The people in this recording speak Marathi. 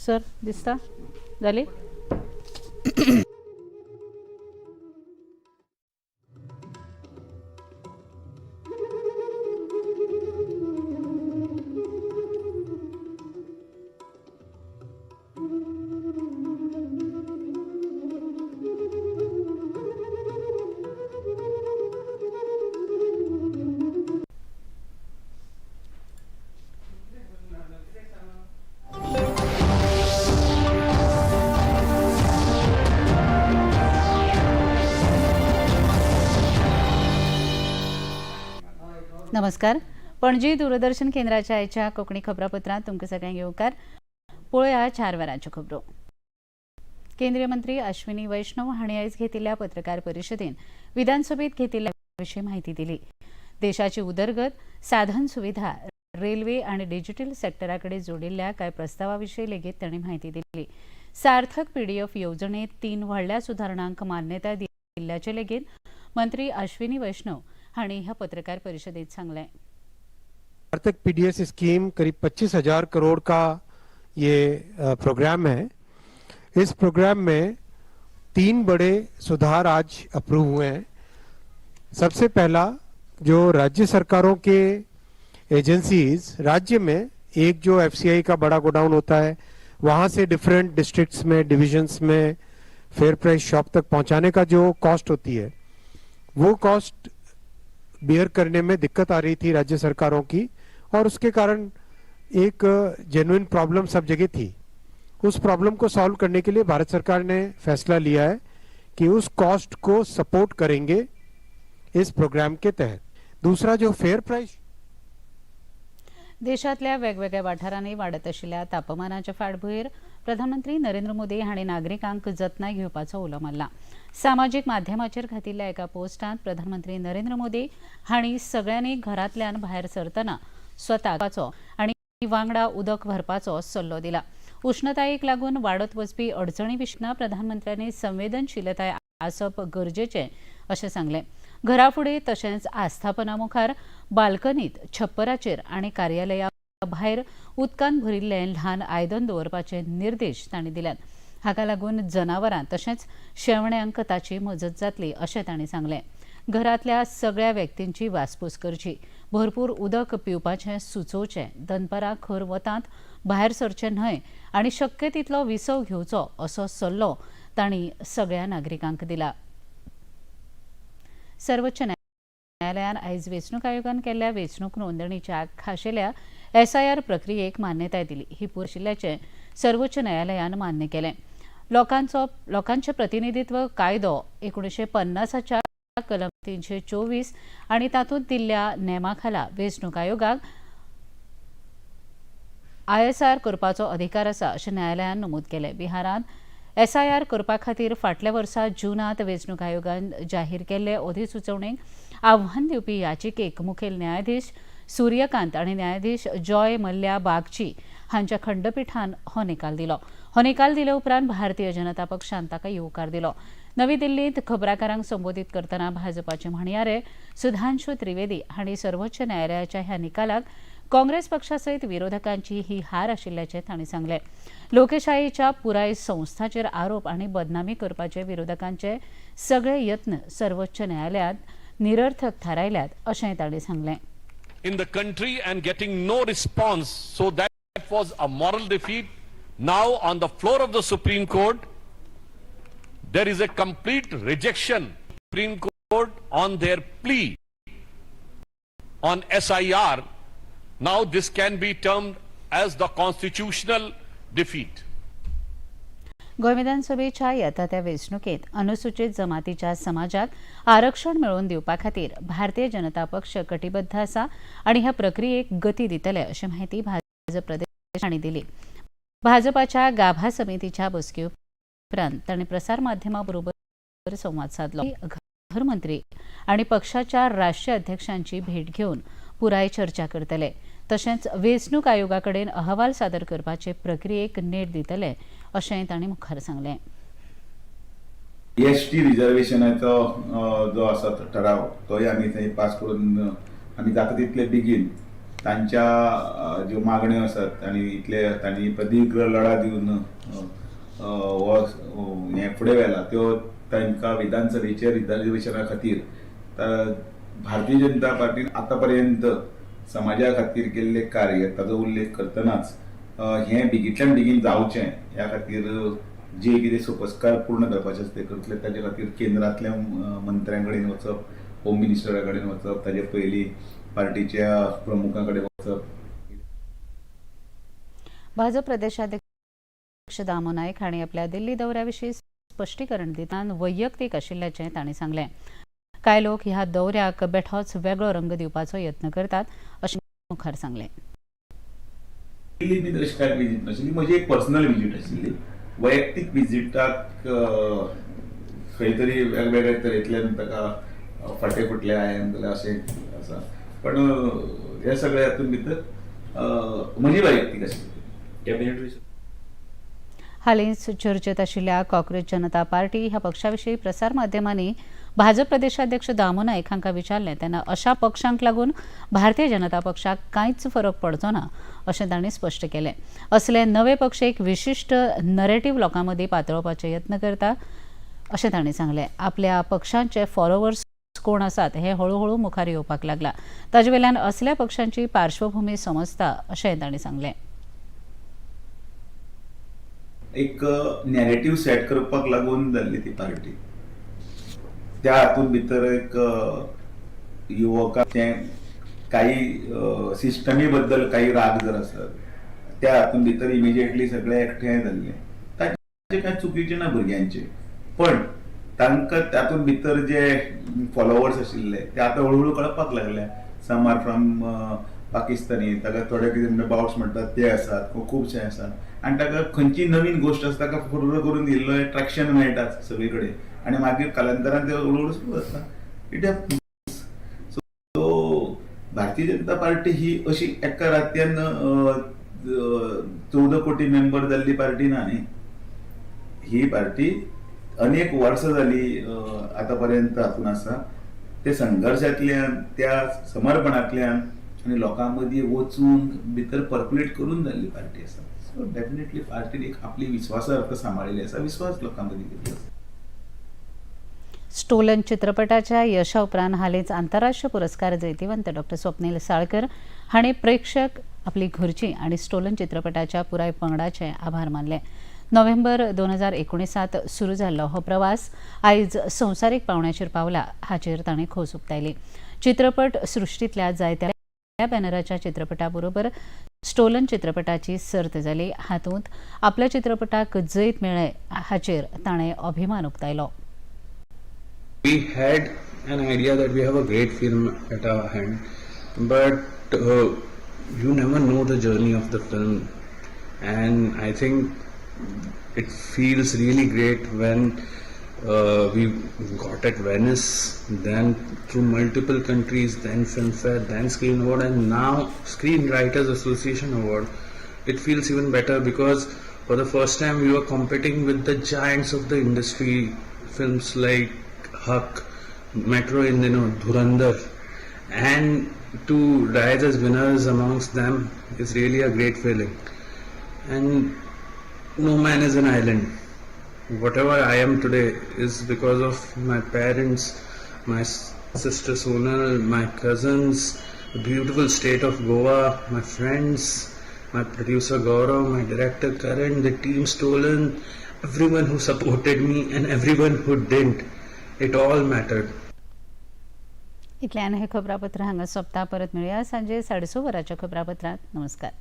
सर दिसता जाली. नमस्कार. पणजी दूरदर्शन केंद्राच्या आयच्या कोकणी खबरापत्रांत तुमकां सगळ्यांक येवकार. पळोवया 4 वरांच्यो खबरो. केंद्रीय मंत्री अश्विनी वैष्णव हांणी आयज घेतिल्ल्या पत्रकार परिशदेंत विधानसभेत घेतिल्ल्या विशीं म्हायती दिली. देशाची उदरगत, साधन सुविधा, रेल्वे आनी डिजिटल सेक्टरा कडेन जोडिल्ल्या कांय प्रस्तावा विशीं लेगीत तांणी म्हायती दिली. सार्थक पीडीएफ येवजणेंत 3 व्हडल्या सुदारणांक मान्यताय दिल्ल्याचें लेगीत मंत्री अश्विनी वैष्णव हांणी ह्या पत्रकार परिशदेंत सांगलें. सार्थक पीडीएस स्कीम करीब 25,000 करोड़ का ये प्रोग्राम है. इस प्रोग्राम में 3 बड़े सुधार आज अप्रूव हुए हैं. सबसे पहला, जो राज्य सरकारों के एजेंसीज राज्य में एक जो एफसीआई का बड़ा गोडाउन होता है वहां से डिफरेंट डिस्ट्रिक्ट्स में, डिविजन्स में फेयर प्राइस शॉप तक पहुंचाने का जो कॉस्ट होती है वो कॉस्ट बियर करने में दिक्कत आ रही थी राज्य सरकारों की, और उसके कारण एक जेन्युइन प्रॉब्लम सब जगह थी. उस प्रॉब्लम को सॉल्व करने के लिए भारत सरकार ने फैसला लिया है कि उस कॉस्ट को सपोर्ट करेंगे इस प्रोग्राम के तहत. दूसरा, जो फेयर प्राइस देशातल्या वेगवेगळ्या वाठारांनी वाडत आशिल्ल्या तापमानाच्या फाटभुंयेर प्रधानमंत्री नरेंद्र मोदी हांणी नागरिकांक जतनाय घेवपाचो उलो मारला. सामाजीक माध्यमाचेर घातिल्ल्या एका पोस्टांत प्रधानमंत्री नरेंद्र मोदी हांणी सगळ्यांनी घरांतल्यान भायर सरतना स्वताचो आनी वांगडा उदक भरपाचो सल्लो दिला. उष्णतायेक लागून वाडत वचपी अडचणी विशीं प्रधानमंत्र्यांनी संवेदनशीलताय आसप गरजेचें अशें सांगलें. घराफुडें तशेंच आस्थापना मुखार, बाल्कनीत, छप्पराचेर आनी कार्यालया भायर उदकान भरिल्ले ल्हान आयदन दवरपाचे निर्देश तांणी दिल्यात. हाका लागून जनावरां तशेंच शेवण्यांक ताची मजत जातली अशें तांणी सांगलें. घरांतल्या सगळ्या व्यक्तींची वासपूस करची, भरपूर उदक पिवपाचें सुचोवचें, दनपारां खर वतात भायर सरचें न्हय आनी शक्य तितलो विसव घेवचो असो सल्लो तांणी सगळ्या नागरिकांक दिला. सर्वोच्च न्यायालयान आयज वेंचणूक आयोगान केल्ल्या वेंचणूक नोंदणीच्या खाशेल्या एसआयआर प्रक्रियेक मान्यताय दिली. ही पुराय आशिल्ल्याचें सर्वोच्च न्यायालयान मान्य केलें. लोकांचें प्रतिनिधित्व कायदो 1950च्या कलम 324 आनी तातूंत दिल्ल्या नेमा खाला वेंचणूक आयोगाक आयएसआर करपाचो अधिकार आसा अशें न्यायालयान नमूद केलें. बिहारांत एसआयआर करपा खातीर फाटल्या वर्सा जूनांत वेंचणूक आयोगान जाहीर केल्ले अधिसुचोवणेक आव्हान दिवपी याचिकेक मुखेल न्यायाधीश सूर्यकांत आनी न्यायाधीश जॉय मल्ल्या बागची हांच्या खंडपीठान हो निकाल दिलो. हो निकाल दिले उपरांत भारतीय जनता पक्षान ताका येवकार दिलो. नवी दिल्लींत खबराकारांक संबोधीत करतना भाजपाचे म्हणयारे सुधांशू त्रिवेदी हांणी सर्वोच्च न्यायालयाच्या ह्या निकालाक काँग्रेस पक्षासयत विरोधकांची ही हार आशिल्ल्याचें तांणी सांगलें. लोकशायेच्या पुराय संस्थांचेर आरोप आनी बदनामी करपाचे विरोधकांचे सगळे यत्न सर्वोच्च न्यायालयात निरर्थक थारायल्यात अशेंय तांणी सांगलें. In the country and getting no response, so that was a moral defeat. Now on the floor of the Supreme Court there is a complete rejection. Supreme Court on their plea on SIR, now this can be termed as the constitutional defeat. Goa विधानसभेच्या येता त्या वेंचणुकेत अनुसूचित जमातीच्या समाजाक आरक्षण मेळोवन दिवपा खातीर भारतीय जनता पक्ष कटिबद्ध आसा आनी ह्या प्रक्रियेक गती दितले अशी माहिती भाजप प्रदेश हांणी दिली. भाजपाच्या गाभा समितीच्या बसके उपरांत तांणी प्रसार माध्यमां बरोबर संवाद साधलो. गृहमंत्री आनी पक्षाच्या राष्ट्रीय अध्यक्षांची भेट घेवन पुराय चर्चा करतले. तशेंच वेंचणूक आयोगा कडेन अहवाल सादर करपाचे प्रक्रियेक नेट दितले अशेंय तांणी मुखार सांगलें. एसटी रिजर्वेशनाचो जो आसा ठराव तोय आमी थंय पास करून आमी जाता तितले बेगीन तांच्या ज्यो मागण्यो आसात आनी इतले तांणी प्रदीर्घ लढा दिवन हे फुडें व्हेला त्यो तांकां विधानसभेच्या रिजर्वेशना खातीर भारतीय जनता पार्टीन आतापर्यंत समाजा खातीर केल्ले कार्य ताचो उल्लेख करतनाच हे बेगींतल्यान बेगीन जावचें ह्या खातीर जे कितें सोपस्कार पूर्ण करपाचे आसता ते करतले ताचे खातीर केंद्रांतल्या मंत्र्यां कडेन वचप, होम मिनिस्टरा कडेन वचप, ताचे पयलीं पार्टीच्या प्रमुखां कडेन वचप. भाजप प्रदेशाध्यक्ष दामो नायक हांणी आपल्या दिल्ली दौऱ्याविशीं स्पश्टीकरण दितना वैयक्तीक आशिल्ल्याचें तांणी सांगलें. कांय लोक ह्या दौऱ्याक बेठोच वेगळो रंग दिवपाचो यत्न करतात अशें मुखार सांगलें. दिल्ली बी तशी कांय विजीट नाशिल्ली, म्हजी एक पर्सनल विजीट आशिल्ली. वैयक्तीक विजीटाक खंय तरी वेगवेगळ्या तरेंतल्यान ताका फाटे फुटले हांवें जाल्यार अशें आसा, पण हे सगळे हातूंत भितर म्हजी वैयक्तीक आशिल्ली. हालींच चर्चेत आशिल्ल्या काँग्रेस जनता पार्टी ह्या पक्षाविशीं प्रसार माध्यमांनी भाजप प्रदेशाध्यक्ष दामो नायक हांकां विचारलें तेन्ना अशा पक्षांक लागून भारतीय जनता पक्षाक कांयच फरक पडचो ना अशें तांणी स्पश्ट केलें. असले नवे पक्ष एक विशिश्ट नरेटिव्ह लोकां मदीं पातळोवपाचे यत्न करता अशें तांणी सांगलें. आपल्या पक्षांचे फॉलोवर्स कोण आसात हे हळूहळू मुखार येवपाक लागला. ताजे वेल्यान असल्या पक्षांची पार्श्वभूमी समजता अशें तांणी सांगलें. एक नॅरेटिव्ह सेट करपाक लागून जाल्ली ती पार्टी. त्या हातूंत भितर एक युवकांचे काही सिस्टमी बद्दल काही राग जर आसत त्या हातूंत भितर इमिजिएटली सगळे एकठांय जाल्ले. ताचे कांय चुकीचे ना भुरग्यांचे, पण तांकां तातूंत भितर जे फॉलोवर्स आशिल्ले ते आतां हळूहळू कळपाक लागले. सम आर फ्रॉम पाकिस्तानी, ताका थोडे कितें बाउट्स म्हणटात ते आसात, खुबशे आसात, आनी ताका खंयची नवीन गोश्ट आसा ताका फॉलो करून दिल्लो ट्रॅक्शन मेळटा सगळे कडेन आनी मागीर कालांतरान ते हळूहळू सुरू जाता. It happens. So Bharatiya Janata party ही अशी एका रात्यान 14 कोटी मेंबर जाल्ली पार्टी ना न्ही. ही पार्टी अनेक वर्सां जाली आतापर्यंत हातून आसा. ते संघर्शांतल्यान, त्या समर्पणांतल्यान आनी लोकां मदीं वचून भितर पर्क्युलेट करून जाल्ली पार्टी आसा. सो डेफिनेटली पार्टीन एक आपली विश्वासार्थ सांबाळिल्ली आसा, विश्वास लोकां मदीं घेतलो आसा. स्टोलन चित्रपटाच्या यशा उपरांत हालींच आंतरराष्ट्रीय पुरस्कार जैतिवंत डॉ. स्वप्नील साळकर हांणी प्रेक्षक, आपली घरची आनी स्टोलन चित्रपटाच्या पुराय पंगडाचे आभार मानले. नोव्हेंबर 2019 सुरू जाल्लो हो प्रवास आयज संवसारीक पावंड्याचेर पावला हाचेर तांणी खोस उक्तायली. चित्रपट सृश्टींतल्या जायत्या बॅनराच्या चित्रपटा बरोबर स्टोलन चित्रपटाची सर्त जाली. हातूंत आपल्या चित्रपटाक जैत मेळ्ळें हाचेर ताणें अभिमान उक्तायलो. We had an idea that we have a great film at our hand, but you never know the journey of the film, and I think it feels really great when we got at Venice, then through multiple countries, then Filmfare, then Screen Award, and now Screenwriters Association Award. It feels even better because for the first time we were competing with the giants of the industry, films like Huck, Metro Indino, Dhurandhar, and to rise as winners amongst them is really a great feeling. And no man is an island. Whatever I am today is because of my parents, my sister Sonal, my cousins, the beautiful state of Goa, my friends, my producer Gaurav, my director Karan, the team Stolen, everyone who supported me and everyone who didn't. It all mattered. इतल्यान हे खबरापत्र हांगा सोंपता. परत मेळुया सांजे 6:30 वरांच्या खबरापत्रांत. नमस्कार.